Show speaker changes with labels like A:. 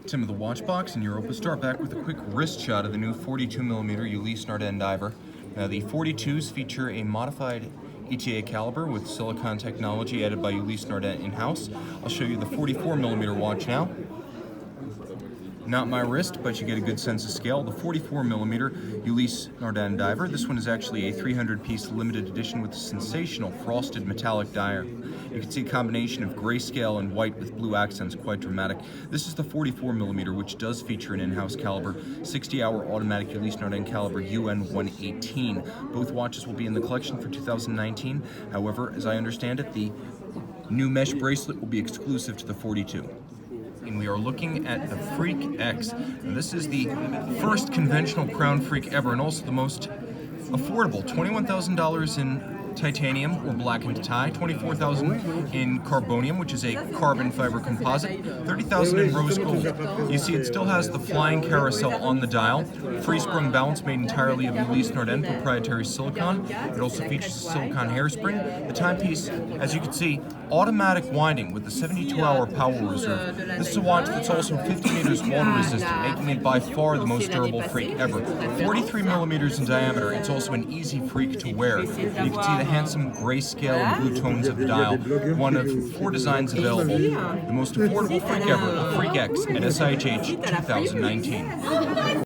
A: Tim of the Watch Box and Europa start back with a quick wrist shot of the new 42mm Ulysse Nardin Diver. Now the 42s feature a modified ETA caliber with silicon technology added by Ulysse Nardin in-house. I'll show you the 44mm watch now. Not my wrist, but you get a good sense of scale. The 44mm Ulysse Nardin Diver. This one is actually a 300-piece limited edition with a sensational frosted metallic dial. You can see a combination of grayscale and white with blue accents, quite dramatic. This is the 44mm, which does feature an in-house caliber, 60-hour automatic Ulysse Nardin caliber UN 118. Both watches will be in the collection for 2019. However, as I understand it, the new mesh bracelet will be exclusive to the 42. And we are looking at the Freak X. Now, this is the first conventional crown freak ever, and also the most affordable. $21,000 in titanium or blackened tie, $24,000 in carbonium, which is a carbon fiber composite, $30,000 in rose gold. You see it still has the flying carousel on the dial, free sprung balance made entirely of Ulysse Nardin proprietary silicon. It also features a silicon hairspring. The timepiece, as you can see, automatic winding with the 72-hour power reserve. This is a watch that's also 50 meters water resistant, making it by far the most durable freak ever. 43 millimeters in diameter, it's also an easy freak to wear. And you can see the handsome grayscale and blue tones of the dial, one of 4 designs available. The most affordable freak ever, the Freak X at SIHH 2019.